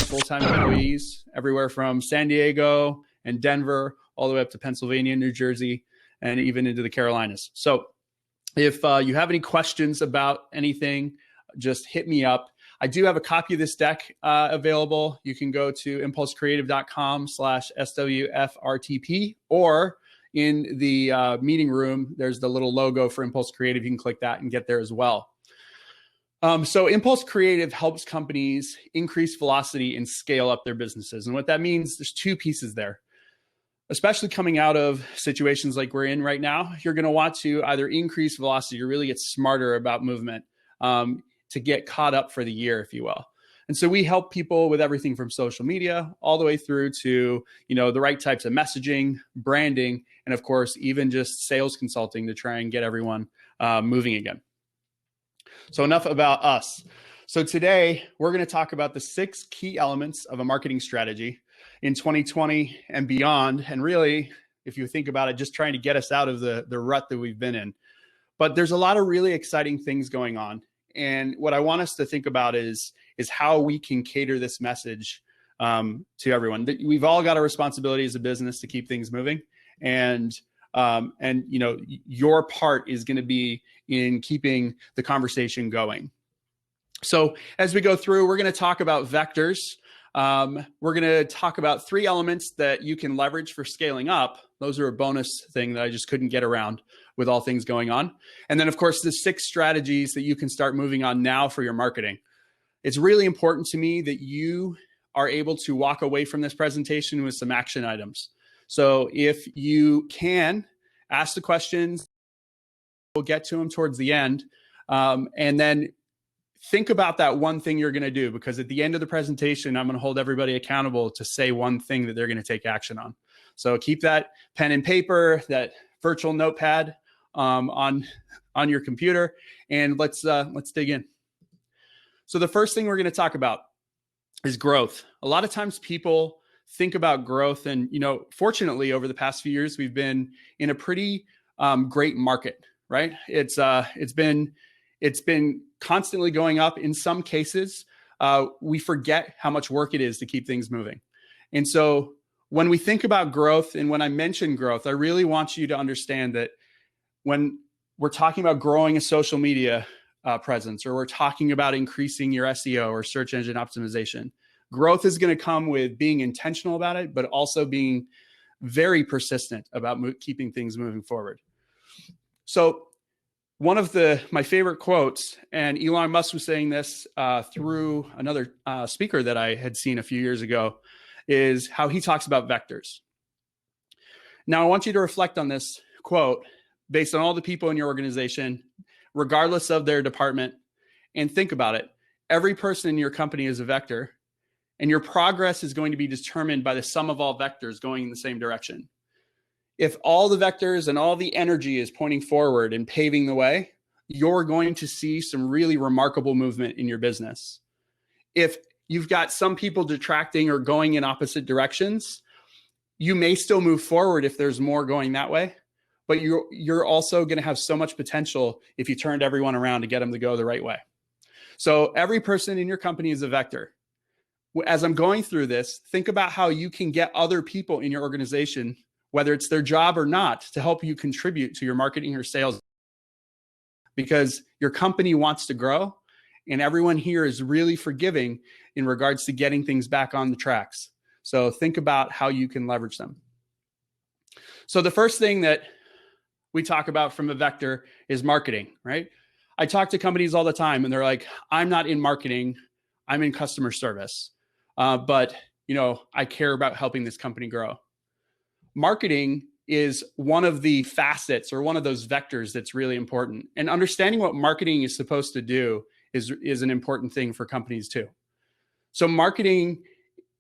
full-time employees, everywhere from San Diego and Denver, all the way up to Pennsylvania, New Jersey, and even into the Carolinas. So if you have any questions about anything, just hit me up. I do have a copy of this deck available. You can go to impulsecreative.com/SWFRTP, or in the meeting room, there's the little logo for Impulse Creative. You can click that and get there as well. So Impulse Creative helps companies increase velocity and scale up their businesses. And what that means, there's two pieces there. Especially coming out of situations like we're in right now, you're going to want to either increase velocity or really get smarter about movement to get caught up for the year, if you will. And so we help people with everything from social media all the way through to, the right types of messaging, branding, and of course, even just sales consulting to try and get everyone moving again. So enough about us. So today we're going to talk about the 6 key elements of a marketing strategy in 2020 and beyond. And really, if you think about it, just trying to get us out of the rut that we've been in. But there's a lot of really exciting things going on. And what I want us to think about is how we can cater this message to everyone. We've all got a responsibility as a business to keep things moving. And your part is going to be in keeping the conversation going. So as we go through, we're going to talk about vectors. We're going to talk about 3 elements that you can leverage for scaling up. Those are a bonus thing that I just couldn't get around with all things going on. And then, of course, the 6 strategies that you can start moving on now for your marketing. It's really important to me that you are able to walk away from this presentation with some action items. So if you can, ask the questions. We'll get to them towards the end. And then think about that one thing you're going to do, because at the end of the presentation, I'm going to hold everybody accountable to say one thing that they're going to take action on. So keep that pen and paper, that virtual notepad on your computer, and let's dig in. So the first thing we're going to talk about is growth. A lot of times people think about growth, and fortunately, over the past few years, we've been in a pretty great market, right? It's been constantly going up. In some cases, we forget how much work it is to keep things moving. And so when we think about growth, and when I mention growth, I really want you to understand that when we're talking about growing a social media presence, or we're talking about increasing your SEO or search engine optimization, growth is going to come with being intentional about it, but also being very persistent about keeping things moving forward. So one of my favorite quotes, and Elon Musk was saying this through another speaker that I had seen a few years ago, is how he talks about vectors. Now, I want you to reflect on this quote based on all the people in your organization, regardless of their department, and think about it. Every person in your company is a vector, and your progress is going to be determined by the sum of all vectors going in the same direction. If all the vectors and all the energy is pointing forward and paving the way, you're going to see some really remarkable movement in your business. If you've got some people detracting or going in opposite directions, you may still move forward if there's more going that way, but you're also going to have so much potential if you turned everyone around to get them to go the right way. So every person in your company is a vector. As I'm going through this, think about how you can get other people in your organization, whether it's their job or not, to help you contribute to your marketing or sales, because your company wants to grow, and everyone here is really forgiving in regards to getting things back on the tracks. So think about how you can leverage them. So the first thing that we talk about from a vector is marketing, right? I talk to companies all the time, and they're like, I'm not in marketing, I'm in customer service. But I care about helping this company grow. Marketing is one of the facets, or one of those vectors, that's really important. And understanding what marketing is supposed to do is an important thing for companies too. So marketing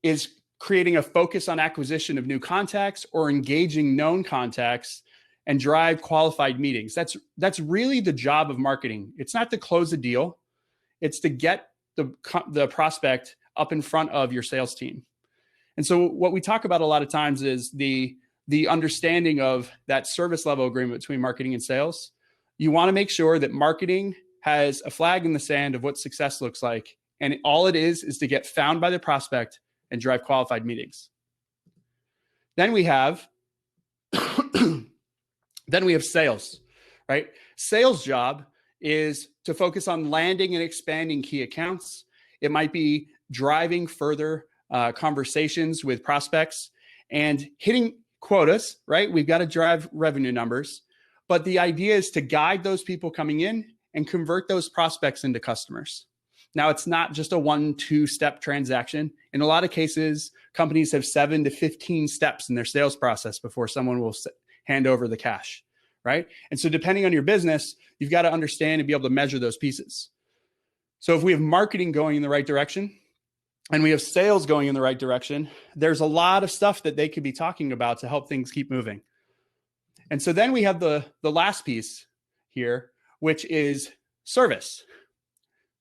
is creating a focus on acquisition of new contacts, or engaging known contacts and drive qualified meetings. That's really the job of marketing. It's not to close a deal. It's to get the prospect up in front of your sales team. And so what we talk about a lot of times is the understanding of that service level agreement between marketing and sales. You want to make sure that marketing has a flag in the sand of what success looks like, And all it is to get found by the prospect and drive qualified meetings. Then we have sales, right? Sales job is to focus on landing and expanding key accounts. It might be driving further conversations with prospects and hitting quotas, right? We've got to drive revenue numbers. But the idea is to guide those people coming in and convert those prospects into customers. Now, it's not just a 1-2 step transaction. In a lot of cases, companies have 7 to 15 steps in their sales process before someone will hand over the cash, right? And so depending on your business, you've got to understand and be able to measure those pieces. So if we have marketing going in the right direction and we have sales going in the right direction, there's a lot of stuff that they could be talking about to help things keep moving. And so then we have the last piece here, which is service.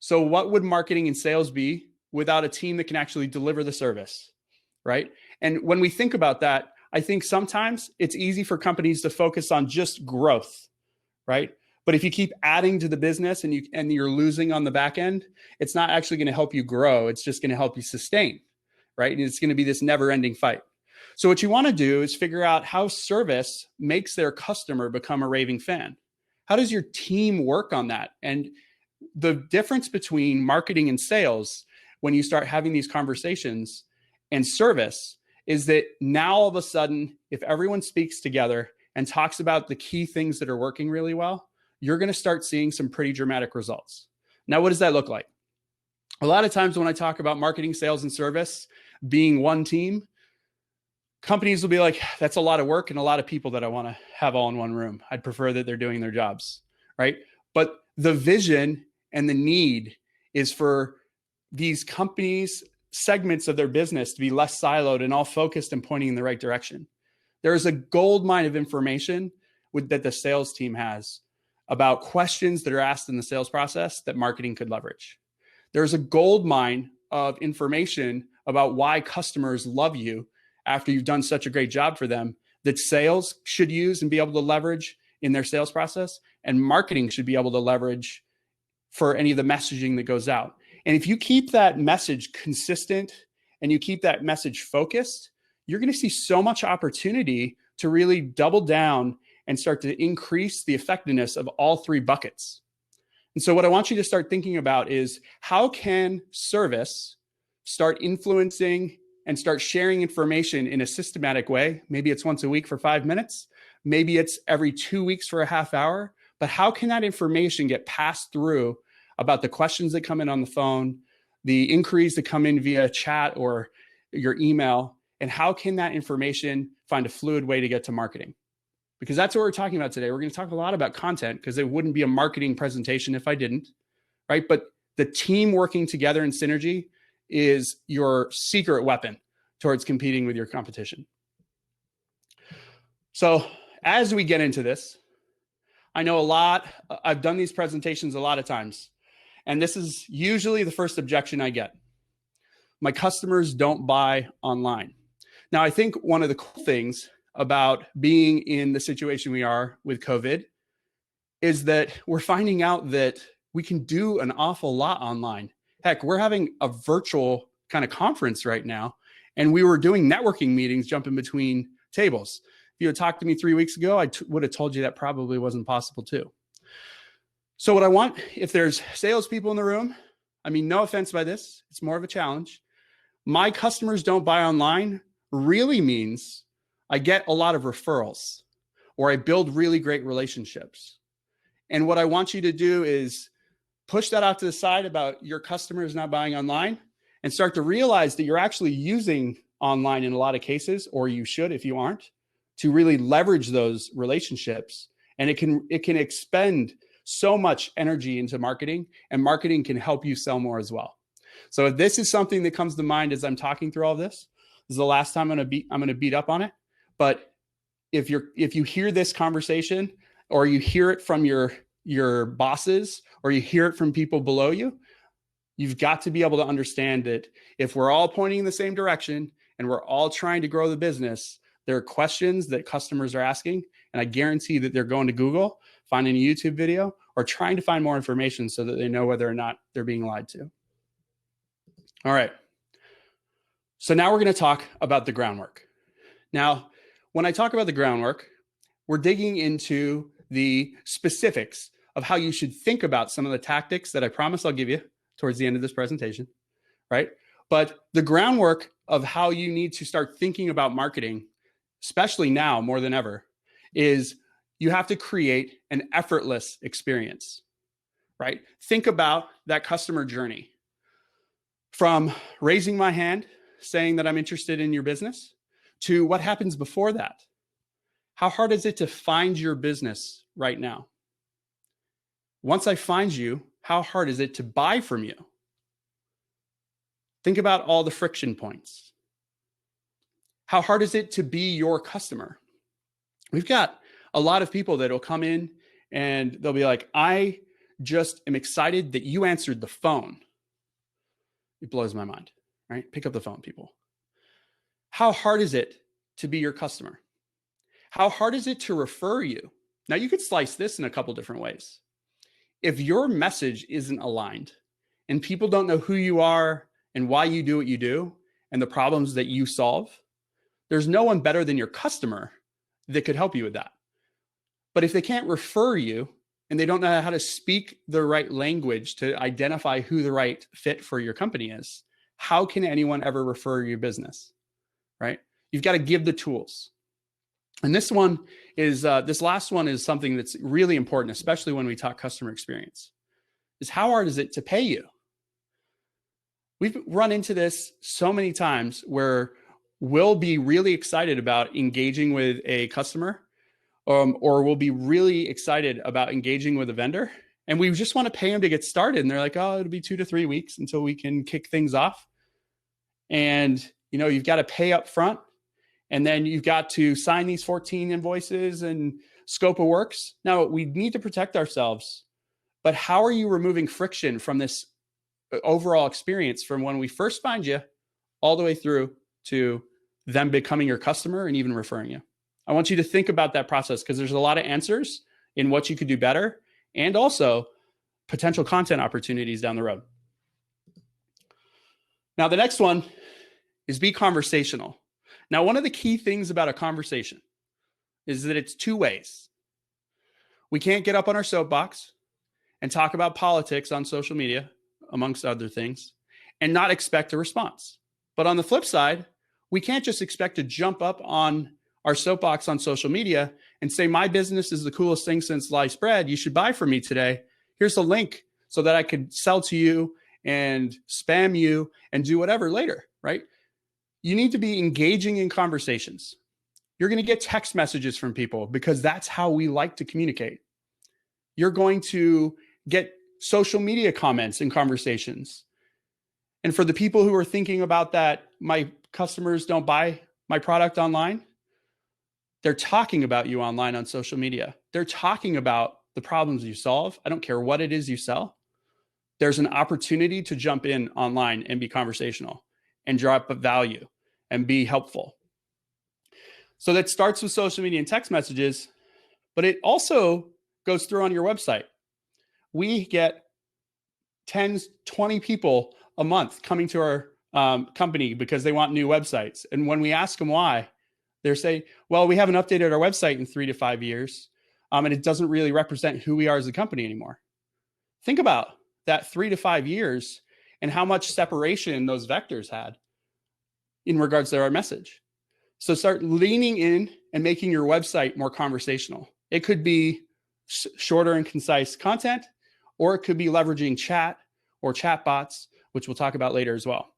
So what would marketing and sales be without a team that can actually deliver the service, right? And when we think about that, I think sometimes it's easy for companies to focus on just growth, right? But if you keep adding to the business and you're losing on the back end, it's not actually going to help you grow. It's just going to help you sustain, right? And it's going to be this never-ending fight. So what you want to do is figure out how service makes their customer become a raving fan. How does your team work on that? And the difference between marketing and sales, when you start having these conversations, and service, is that now all of a sudden, if everyone speaks together and talks about the key things that are working really well, you're going to start seeing some pretty dramatic results. Now, what does that look like? A lot of times when I talk about marketing, sales, and service being one team, companies will be like, that's a lot of work and a lot of people that I want to have all in one room. I'd prefer that they're doing their jobs, right? But the vision and the need is for these companies, segments of their business to be less siloed and all focused and pointing in the right direction. There is a gold mine of information that the sales team has about questions that are asked in the sales process that marketing could leverage. There's a gold mine of information about why customers love you after you've done such a great job for them that sales should use and be able to leverage in their sales process, and marketing should be able to leverage for any of the messaging that goes out. And if you keep that message consistent and you keep that message focused, you're going to see so much opportunity to really double down and start to increase the effectiveness of all three buckets. And so what I want you to start thinking about is, how can service start influencing and start sharing information in a systematic way? Maybe it's once a week for 5 minutes. Maybe it's every 2 weeks for a half hour. But how can that information get passed through about the questions that come in on the phone, the inquiries that come in via chat or your email, and how can that information find a fluid way to get to marketing? Because that's what we're talking about today. We're going to talk a lot about content, because it wouldn't be a marketing presentation if I didn't, right? But the team working together in synergy is your secret weapon towards competing with your competition. So as we get into this, I know I've done these presentations a lot of times, and this is usually the first objection I get. My customers don't buy online. Now, I think one of the cool things about being in the situation we are with COVID is that we're finding out that we can do an awful lot online. Heck, we're having a virtual kind of conference right now, and we were doing networking meetings jumping between tables. If you had talked to me 3 weeks ago, I would have told you that probably wasn't possible too. So what I want, if there's salespeople in the room, I mean, no offense by this, it's more of a challenge. My customers don't buy online really means I get a lot of referrals, or I build really great relationships. And what I want you to do is push that out to the side about your customers not buying online, and start to realize that you're actually using online in a lot of cases, or you should if you aren't, to really leverage those relationships. And it can expend so much energy into marketing, and marketing can help you sell more as well. So if this is something that comes to mind as I'm talking through all this is the last time I'm going to beat up on it. But if you hear this conversation, or you hear it from your bosses, or you hear it from people below you, you've got to be able to understand that if we're all pointing in the same direction and we're all trying to grow the business, there are questions that customers are asking, and I guarantee that they're going to Google, finding a YouTube video, or trying to find more information so that they know whether or not they're being lied to. All right. So now we're going to talk about the groundwork. Now, when I talk about the groundwork, we're digging into the specifics of how you should think about some of the tactics that I promise I'll give you towards the end of this presentation, right? But the groundwork of how you need to start thinking about marketing, especially now more than ever, is you have to create an effortless experience, right? Think about that customer journey from raising my hand, saying that I'm interested in your business, to what happens before that. How hard is it to find your business right now? Once I find you, how hard is it to buy from you? Think about all the friction points. How hard is it to be your customer? We've got a lot of people that will come in and they'll be like, I just am excited that you answered the phone. It blows my mind, right? Pick up the phone, people. How hard is it to be your customer? How hard is it to refer you? Now, you could slice this in a couple different ways. If your message isn't aligned and people don't know who you are and why you do what you do and the problems that you solve, there's no one better than your customer that could help you with that. But if they can't refer you and they don't know how to speak the right language to identify who the right fit for your company is, how can anyone ever refer your business, right? You've got to give the tools. And this last one is something that's really important, especially when we talk customer experience, is how hard is it to pay you? We've run into this so many times where we'll be really excited about engaging with a customer, or we'll be really excited about engaging with a vendor, and we just want to pay them to get started. And they're like, oh, it'll be 2 to 3 weeks until we can kick things off. And, you've got to pay up front. And then you've got to sign these 14 invoices and scope of works. Now, we need to protect ourselves, but how are you removing friction from this overall experience from when we first find you all the way through to them becoming your customer and even referring you? I want you to think about that process because there's a lot of answers in what you could do better and also potential content opportunities down the road. Now, the next one is be conversational. Now, one of the key things about a conversation is that it's two ways. We can't get up on our soapbox and talk about politics on social media, amongst other things, and not expect a response. But on the flip side, we can't just expect to jump up on our soapbox on social media and say, my business is the coolest thing since sliced bread. You should buy from me today. Here's a link so that I could sell to you and spam you and do whatever later, right? You need to be engaging in conversations. You're going to get text messages from people because that's how we like to communicate. You're going to get social media comments and conversations. And for the people who are thinking about that, my customers don't buy my product online, they're talking about you online on social media. They're talking about the problems you solve. I don't care what it is you sell. There's an opportunity to jump in online and be conversational and drop value and be helpful. So that starts with social media and text messages, but it also goes through on your website. We get 10, 20 people a month coming to our company because they want new websites. And when we ask them why, they say, well, we haven't updated our website in 3 to 5 years, and it doesn't really represent who we are as a company anymore. Think about that 3 to 5 years and how much separation those vectors had in regards to our message. So start leaning in and making your website more conversational. It could be shorter and concise content, or it could be leveraging chat or chat bots, which we'll talk about later as well.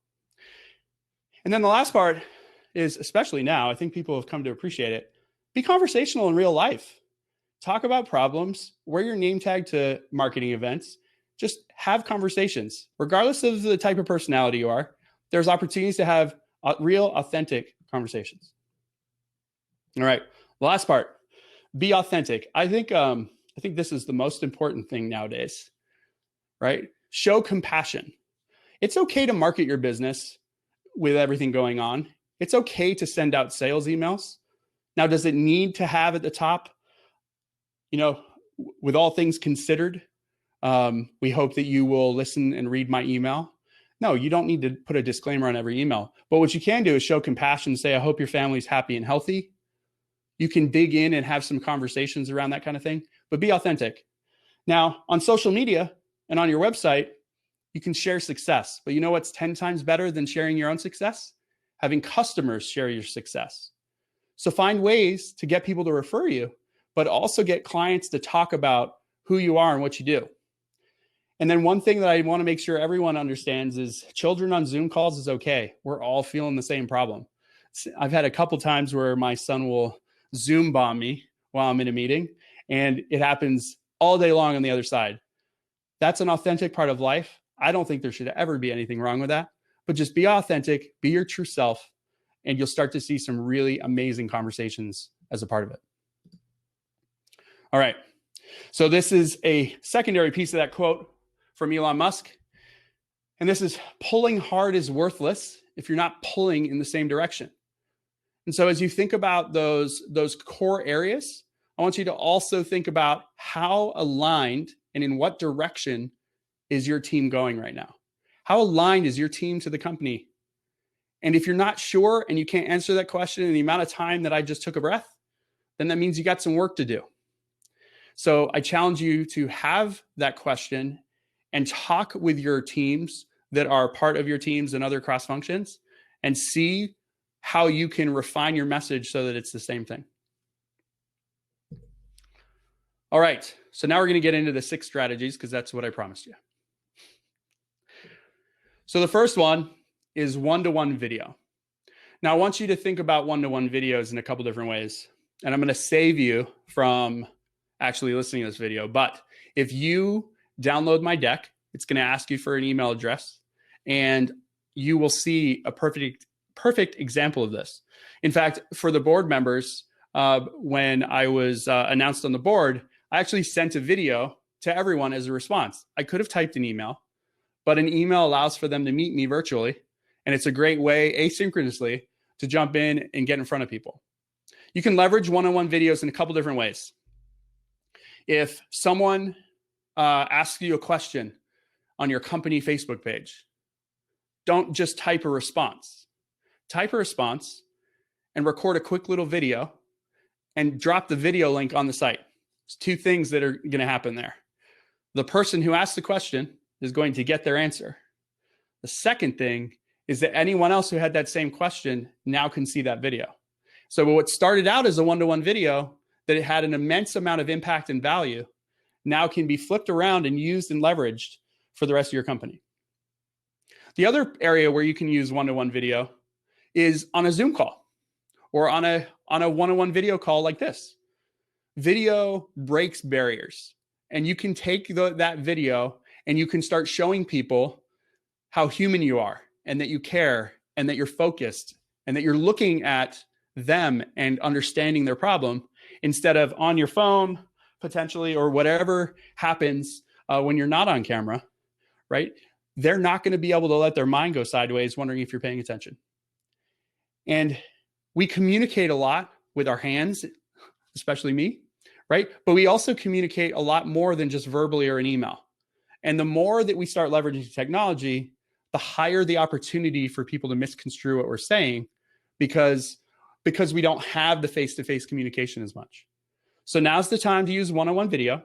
And then the last part is, especially now, I think people have come to appreciate it. Be conversational in real life. Talk about problems, wear your name tag to marketing events, just have conversations. Regardless of the type of personality you are, there's opportunities to have real, authentic conversations. All right, the last part, be authentic. I think this is the most important thing nowadays, right? Show compassion. It's okay to market your business with everything going on. It's okay to send out sales emails. Now, does it need to have at the top, with all things considered, we hope that you will listen and read my email. No, you don't need to put a disclaimer on every email. But what you can do is show compassion, say, I hope your family's happy and healthy. You can dig in and have some conversations around that kind of thing, but be authentic. Now, on social media and on your website, you can share success. But you know what's 10 times better than sharing your own success? Having customers share your success. So find ways to get people to refer you, but also get clients to talk about who you are and what you do. And then one thing that I want to make sure everyone understands is children on Zoom calls is okay. We're all feeling the same problem. I've had a couple times where my son will Zoom bomb me while I'm in a meeting, and it happens all day long on the other side. That's an authentic part of life. I don't think there should ever be anything wrong with that, but just be authentic, be your true self, and you'll start to see some really amazing conversations as a part of it. All right. So this is a secondary piece of that quote from Elon Musk. And this is, pulling hard is worthless if you're not pulling in the same direction. And so as you think about those core areas, I want you to also think about how aligned and in what direction is your team going right now? How aligned is your team to the company? And if you're not sure and you can't answer that question in the amount of time that I just took a breath, then that means you got some work to do. So I challenge you to have that question and talk with your teams that are part of your teams and other cross functions and see how you can refine your message so that it's the same thing. All right, so now we're going to get into the 6 strategies because that's what I promised you. So the first one is one-to-one video. Now I want you to think about one-to-one videos in a couple different ways, and I'm going to save you from actually listening to this video. But if you download my deck, it's going to ask you for an email address, and you will see a perfect example of this. In fact, for the board members, when I was announced on the board, I actually sent a video to everyone as a response. I could have typed an email, but an email allows for them to meet me virtually. And it's a great way asynchronously to jump in and get in front of people. You can leverage one-on-one videos in a couple different ways. If someone asks you a question on your company Facebook page, don't just type a response. Type a response and record a quick little video and drop the video link on the site. There's 2 things that are going to happen there. The person who asked the question is going to get their answer. The second thing is that anyone else who had that same question now can see that video. So what started out as a one-to-one video that it had an immense amount of impact and value now can be flipped around and used and leveraged for the rest of your company. The other area where you can use one-to-one video is on a Zoom call or on a one-on-one video call like this. Video breaks barriers, and you can take that video and you can start showing people how human you are and that you care and that you're focused and that you're looking at them and understanding their problem instead of on your phone potentially or whatever happens when you're not on camera, right? They're not going to be able to let their mind go sideways wondering if you're paying attention. And we communicate a lot with our hands, especially me, right? But we also communicate a lot more than just verbally or an email. And the more that we start leveraging technology, the higher the opportunity for people to misconstrue what we're saying because we don't have the face-to-face communication as much. So now's the time to use one-on-one video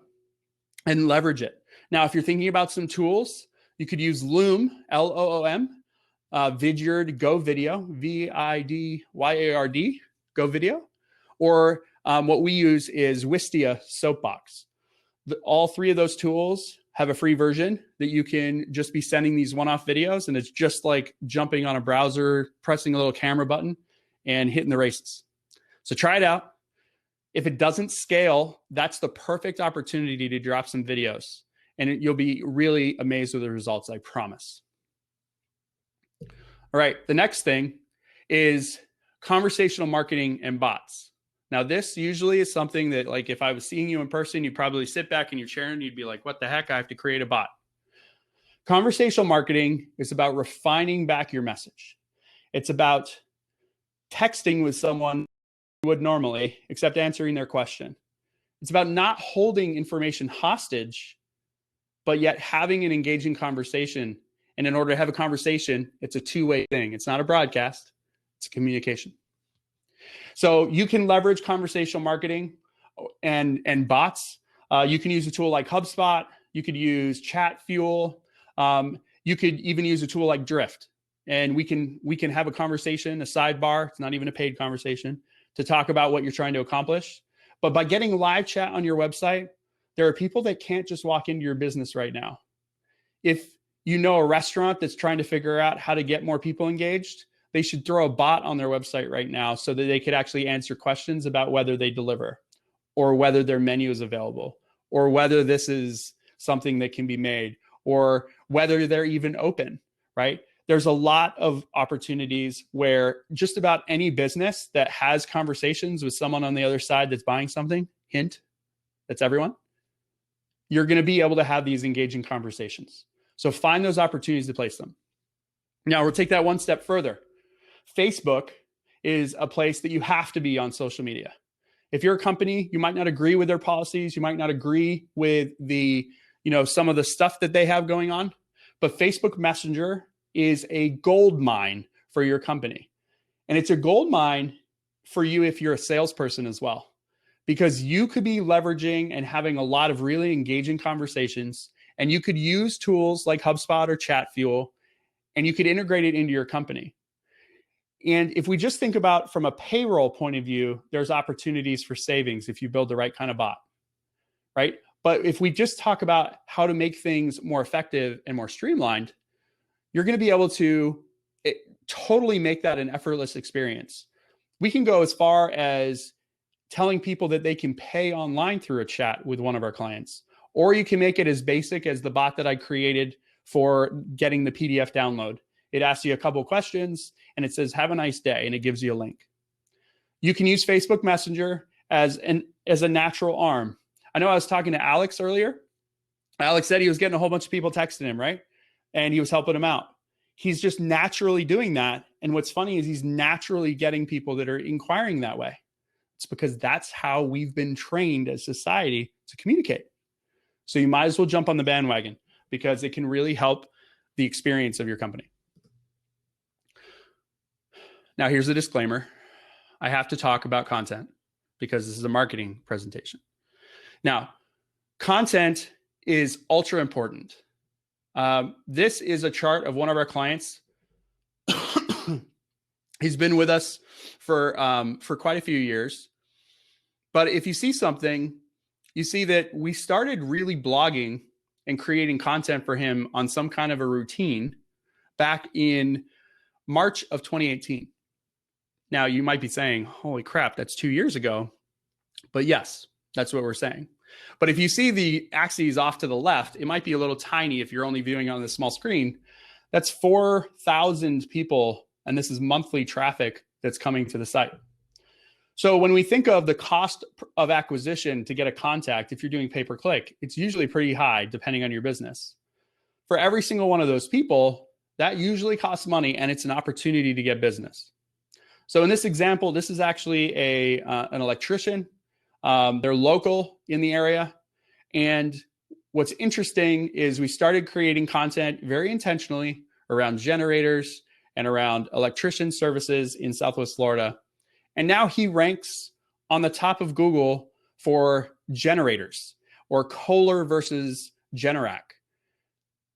and leverage it. Now, if you're thinking about some tools, you could use Loom, L-O-O-M, Vidyard Go Video, V-I-D-Y-A-R-D, Go Video, or what we use is Wistia Soapbox. All 3 of those tools have a free version that you can just be sending these one-off videos, and it's just like jumping on a browser, pressing a little camera button, and hitting the races. So try it out. If it doesn't scale, that's the perfect opportunity to drop some videos, and you'll be really amazed with the results, I promise. All right, the next thing is conversational marketing and bots. Now, this usually is something that, like, if I was seeing you in person, you'd probably sit back in your chair and you'd be like, what the heck? I have to create a bot. Conversational marketing is about refining back your message. It's about texting with someone you would normally, except answering their question. It's about not holding information hostage, but yet having an engaging conversation And in order to have a conversation, it's a two-way thing. It's not a broadcast, it's a communication. So you can leverage conversational marketing and bots. You can use a tool like HubSpot. You could use Chat Fuel. You could even use a tool like Drift. And we can have a conversation, a sidebar. It's not even a paid conversation, to talk about what you're trying to accomplish. But by getting live chat on your website, there are people that can't just walk into your business right now. If you know a restaurant that's trying to figure out how to get more people engaged, they should throw a bot on their website right now so that they could actually answer questions about whether they deliver, or whether their menu is available, or whether this is something that can be made, or whether they're even open, right? There's a lot of opportunities where just about any business that has conversations with someone on the other side that's buying something, hint, that's everyone, you're going to be able to have these engaging conversations. So find those opportunities to place them. Now we'll take that one step further. Facebook is a place that you have to be on social media. If you're a company, you might not agree with their policies. You might not agree with some of the stuff that they have going on, but Facebook Messenger is a gold mine for your company. And it's a gold mine for you if you're a salesperson as well, because you could be leveraging and having a lot of really engaging conversations, and you could use tools like HubSpot or Chat Fuel, and you could integrate it into your company. And if we just think about from a payroll point of view, there's opportunities for savings if you build the right kind of bot, right? But if we just talk about how to make things more effective and more streamlined, you're going to be able to totally make that an effortless experience. We can go as far as telling people that they can pay online through a chat with one of our clients, or you can make it as basic as the bot that I created for getting the PDF download. It asks you a couple of questions and it says, "Have a nice day," and it gives you a link. You can use Facebook Messenger as a natural arm. I know I was talking to Alex earlier. Alex said he was getting a whole bunch of people texting him, right? And he was helping them out. He's just naturally doing that. And what's funny is he's naturally getting people that are inquiring that way. It's because that's how we've been trained as society to communicate. So you might as well jump on the bandwagon because it can really help the experience of your company. Now, here's a disclaimer. I have to talk about content because this is a marketing presentation. Now, content is ultra important. This is a chart of one of our clients. He's been with us for quite a few years. But if you see something, you see that we started really blogging and creating content for him on some kind of a routine back in March of 2018. Now, you might be saying, holy crap, that's 2 years ago. But yes, that's what we're saying. But if you see the axes off to the left, it might be a little tiny if you're only viewing on this small screen. That's 4,000 people, and this is monthly traffic that's coming to the site. So when we think of the cost of acquisition to get a contact, if you're doing pay-per-click, it's usually pretty high depending on your business. For every single one of those people, that usually costs money, and it's an opportunity to get business. So in this example, this is actually an electrician. They're local in the area. And what's interesting is we started creating content very intentionally around generators and around electrician services in Southwest Florida. And now he ranks on the top of Google for generators or Kohler versus Generac.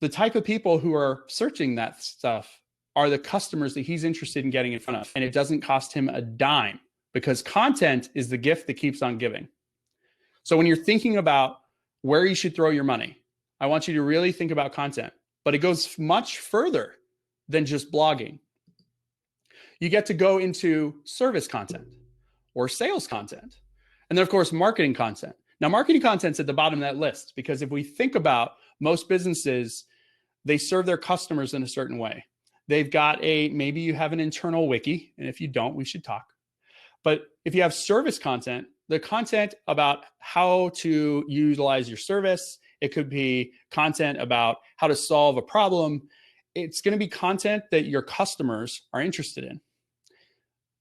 The type of people who are searching that stuff are the customers that he's interested in getting in front of. And it doesn't cost him a dime because content is the gift that keeps on giving. So when you're thinking about where you should throw your money, I want you to really think about content, but it goes much further than just blogging. You get to go into service content or sales content. And then of course, marketing content. Now, marketing content's at the bottom of that list because if we think about most businesses, they serve their customers in a certain way. They've got maybe you have an internal wiki, and if you don't, we should talk. But if you have service content, the content about how to utilize your service, it could be content about how to solve a problem. It's going to be content that your customers are interested in.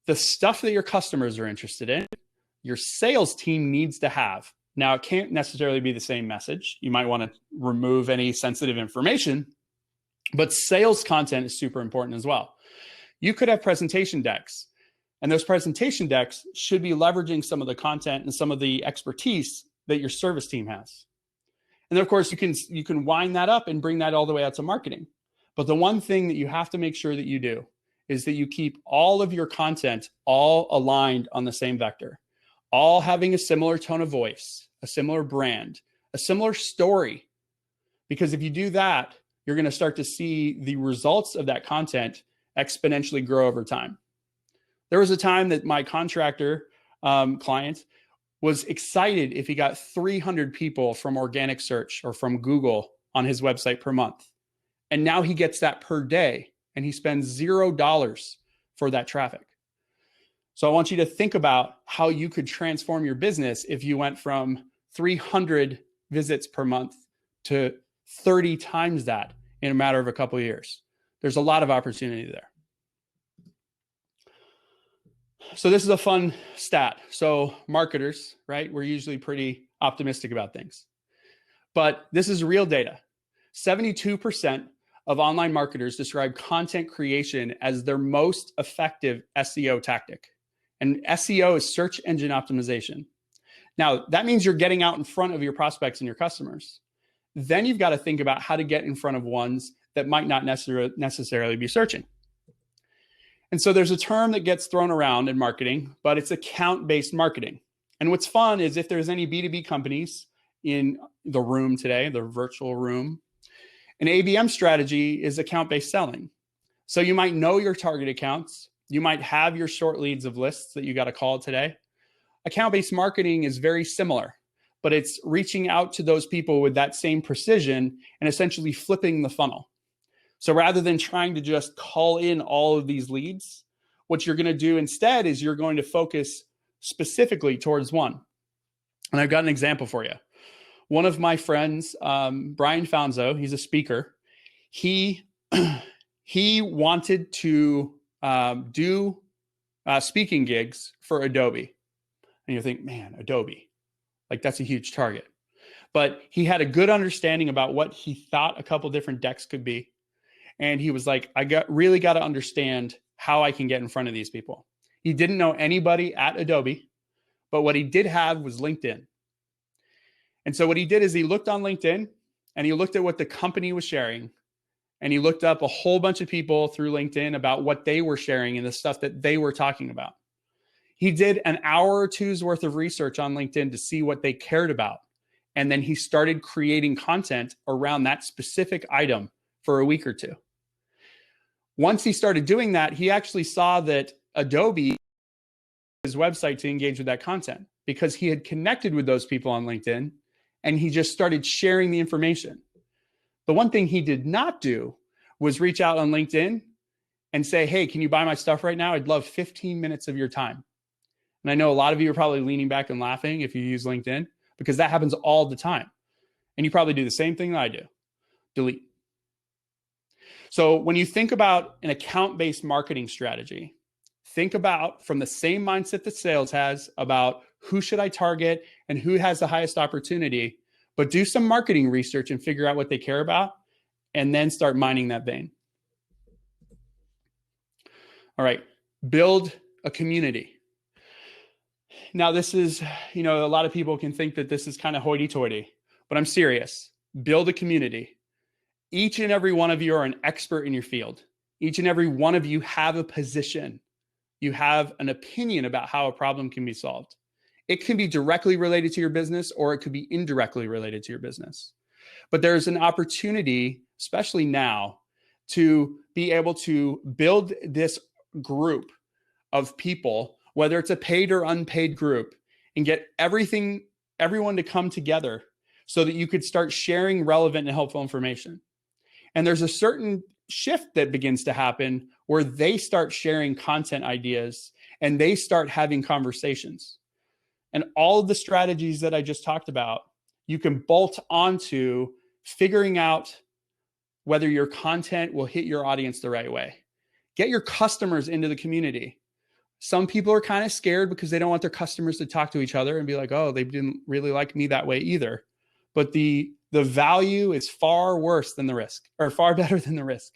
The stuff that your customers are interested in, your sales team needs to have. Now, it can't necessarily be the same message. You might want to remove any sensitive information, But sales content is super important as well. You could have presentation decks, and those presentation decks should be leveraging some of the content and some of the expertise that your service team has. And then of course, you can wind that up and bring that all the way out to marketing. But the one thing that you have to make sure that you do is that you keep all of your content all aligned on the same vector, all having a similar tone of voice, a similar brand, a similar story. Because if you do that, you're going to start to see the results of that content exponentially grow over time. There was a time that my contractor client was excited if he got 300 people from organic search or from Google on his website per month. And now he gets that per day, and he spends $0 for that traffic. So I want you to think about how you could transform your business if you went from 300 visits per month to 30 times that in a matter of a couple of years. There's a lot of opportunity there. So this is a fun stat. So marketers, right? We're usually pretty optimistic about things. But this is real data. 72% of online marketers describe content creation as their most effective SEO tactic. And SEO is search engine optimization. Now, that means you're getting out in front of your prospects and your customers. Then you've got to think about how to get in front of ones that might not necessarily be searching. And so there's a term that gets thrown around in marketing, but it's account-based marketing. And what's fun is if there's any B2B companies in the room today, the virtual room, an ABM strategy is account-based selling. So you might know your target accounts. You might have your short leads of lists that you got to call today. Account-based marketing is very similar, but it's reaching out to those people with that same precision and essentially flipping the funnel. So rather than trying to just call in all of these leads, what you're going to do instead is you're going to focus specifically towards one. And I've got an example for you. One of my friends, Brian Fanzo, he's a speaker. He wanted to do speaking gigs for Adobe. And you think, man, Adobe, like that's a huge target. But he had a good understanding about what he thought a couple different decks could be. And he was like, really got to understand how I can get in front of these people. He didn't know anybody at Adobe, but what he did have was LinkedIn. And so what he did is he looked on LinkedIn and he looked at what the company was sharing. And he looked up a whole bunch of people through LinkedIn about what they were sharing and the stuff that they were talking about. He did an hour or two's worth of research on LinkedIn to see what they cared about. And then he started creating content around that specific item for a week or two. Once he started doing that, he actually saw that Adobe his website to engage with that content because he had connected with those people on LinkedIn and he just started sharing the information. The one thing he did not do was reach out on LinkedIn and say, hey, can you buy my stuff right now? I'd love 15 minutes of your time. And I know a lot of you are probably leaning back and laughing if you use LinkedIn because that happens all the time. And you probably do the same thing that I do. Delete. So when you think about an account-based marketing strategy, think about from the same mindset that sales has about who should I target and who has the highest opportunity, but do some marketing research and figure out what they care about and then start mining that vein. All right, build a community. Now this is, a lot of people can think that this is kind of hoity-toity, but I'm serious. Build a community. Each and every one of you are an expert in your field. Each and every one of you have a position. You have an opinion about how a problem can be solved. It can be directly related to your business or it could be indirectly related to your business. But there's an opportunity, especially now, to be able to build this group of people, whether it's a paid or unpaid group, and get everyone to come together so that you could start sharing relevant and helpful information. And there's a certain shift that begins to happen where they start sharing content ideas and they start having conversations. And all of the strategies that I just talked about, you can bolt onto figuring out whether your content will hit your audience the right way. Get your customers into the community. Some people are kind of scared because they don't want their customers to talk to each other and be like, oh, they didn't really like me that way either. but the value is far worse than the risk, or far better than the risk,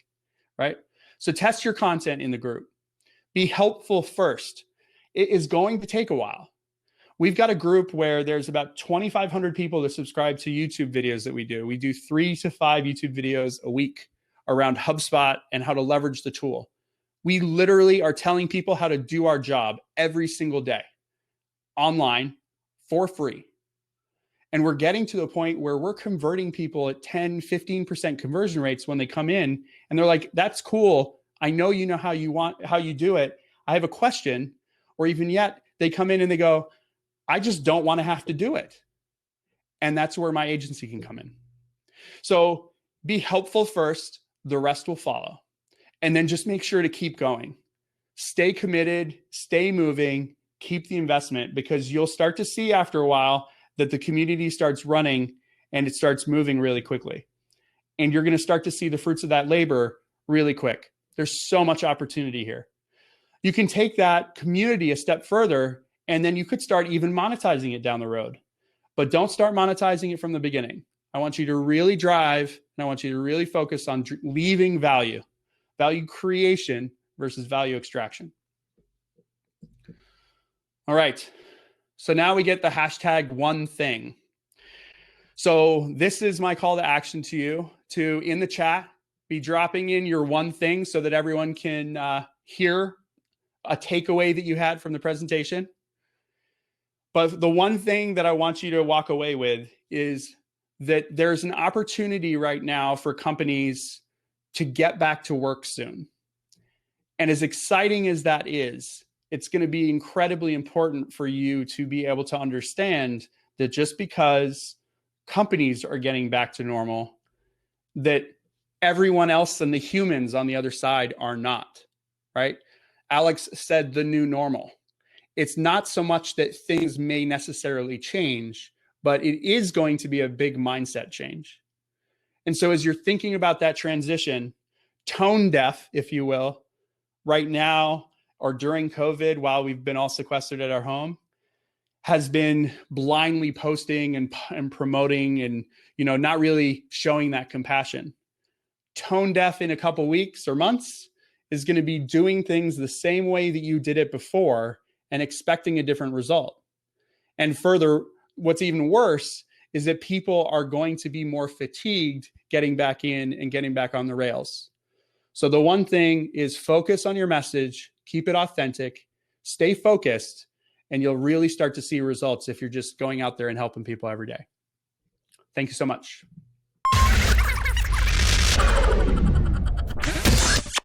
right? So test your content in the group. Be helpful first. It is going to take a while. We've got a group where there's about 2,500 people that subscribe to YouTube videos that we do. We do 3 to 5 YouTube videos a week around HubSpot and how to leverage the tool. We literally are telling people how to do our job every single day online for free. And we're getting to the point where we're converting people at 10, 15% conversion rates when they come in and they're like, that's cool. I know you know how you do it. I have a question. Or even yet they come in and they go, I just don't want to have to do it. And that's where my agency can come in. So be helpful first, the rest will follow. And then just make sure to keep going. Stay committed, stay moving, keep the investment, because you'll start to see after a while that the community starts running and it starts moving really quickly. And you're going to start to see the fruits of that labor really quick. There's so much opportunity here. You can take that community a step further, and then you could start even monetizing it down the road. But don't start monetizing it from the beginning. I want you to really drive, and I want you to really focus on leaving value creation versus value extraction. All right. So now we get the hashtag one thing. So this is my call to action to you to, in the chat, be dropping in your one thing so that everyone can hear a takeaway that you had from the presentation. But the one thing that I want you to walk away with is that there's an opportunity right now for companies to get back to work soon. And as exciting as that is, it's going to be incredibly important for you to be able to understand that just because companies are getting back to normal, that everyone else and the humans on the other side are not, right? Alex said the new normal. It's not so much that things may necessarily change, but it is going to be a big mindset change. And so as you're thinking about that transition, tone deaf, if you will, right now or during COVID, while we've been all sequestered at our home, has been blindly posting and promoting and, not really showing that compassion. Tone deaf in a couple weeks or months is going to be doing things the same way that you did it before and expecting a different result. And further, what's even worse is that people are going to be more fatigued getting back in and getting back on the rails. So the one thing is focus on your message, keep it authentic, stay focused, and you'll really start to see results if you're just going out there and helping people every day. Thank you so much.